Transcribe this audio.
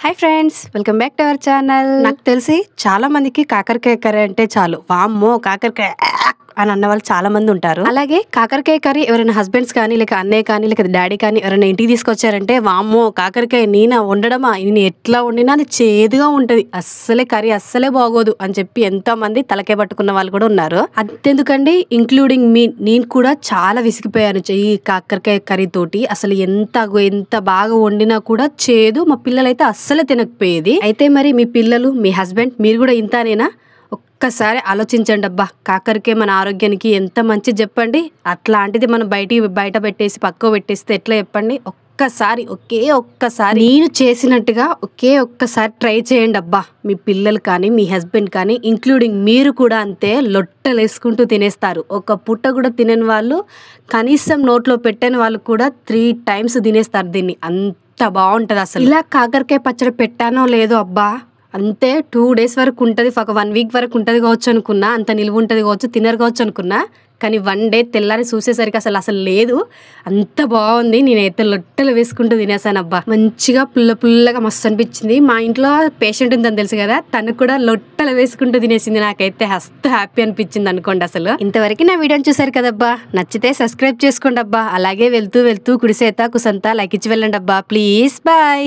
Hi friends, welcome back to our channel. నాకు తెలిసి చాలా మందికి కాకరకాయ కర్రీ అంటే చాలు, వామ్మో కాకరకాయ అని అన్న వాళ్ళు చాలా మంది ఉంటారు. అలాగే కాకరకాయ కర్రీ ఎవరైనా హస్బెండ్స్ కానీ లేక అన్నయ్య కానీ లేక డాడీ కానీ ఎవరైనా ఇంటికి తీసుకొచ్చారంటే వామ్మో కాకరకాయ నేనా వండడమా, నేను ఎట్లా వండినా అది చేదుగా ఉంటది, అస్సలే కర్రీ అస్సలే బాగోదు అని చెప్పి ఎంతో మంది తలకే పట్టుకున్న వాళ్ళు కూడా ఉన్నారు. అంతెందుకండి, ఇంక్లూడింగ్ మీ, నేను కూడా చాలా విసిగిపోయాను ఈ కాకరకాయ కర్రీ తోటి. అసలు ఎంత బాగా వండినా కూడా చేదు, మా పిల్లలైతే అస్సలే తినకపోయేది. అయితే మరి మీ పిల్లలు, మీ హస్బెండ్, మీరు కూడా ఇంతనేనా? ఒక్కసారి ఆలోచించండి అబ్బా, కాకరకాయ మన ఆరోగ్యానికి ఎంత మంచిది చెప్పండి. అట్లాంటిది మనం బయట పెట్టేసి పక్కకు పెట్టేస్తే ఎట్లా చెప్పండి. ఒక్కసారి నేను చేసినట్టుగా ఒక్కసారి ట్రై చేయండి అబ్బా. మీ పిల్లలు కానీ మీ హస్బెండ్ కానీ ఇంక్లూడింగ్ మీరు కూడా అంతే, లొట్టలు వేసుకుంటూ తినేస్తారు. ఒక పుట్ట కూడా తినని వాళ్ళు, కనీసం నోట్లో పెట్టని వాళ్ళు కూడా 3 times తినేస్తారు దీన్ని. అంత బాగుంటది అసలు. ఇలా కాకరకాయ పచ్చడి పెట్టానో లేదో అబ్బా, అంతే 2 days వరకు ఉంటుంది, ఒక 1 week వరకు ఉంటుంది కావచ్చు అనుకున్నా, అంత నిలువ ఉంటుంది కావచ్చు, తినరు కావచ్చు అనుకున్నా. కానీ 1 day తెల్లారి చూసేసరికి అసలు లేదు, అంత బాగుంది. నేనైతే లొట్టలు వేసుకుంటూ తినేసాను అబ్బా. మంచిగా పుల్లగా మస్తు అనిపించింది. మా ఇంట్లో పేషెంట్ ఉందని తెలుసు కదా, తను కూడా లొట్టలు వేసుకుంటూ తినేసింది. నాకైతే మస్తు హ్యాపీ అనిపించింది అనుకోండి. అసలు ఇంతవరకు నా వీడియోని చూసారు కదబ్బా, నచ్చితే సబ్స్క్రైబ్ చేసుకోండి అబ్బా. అలాగే వెళ్తూ కుడిసేత కుసంతా లైక్ ఇచ్చి వెళ్ళండి అబ్బా ప్లీజ్. బాయ్.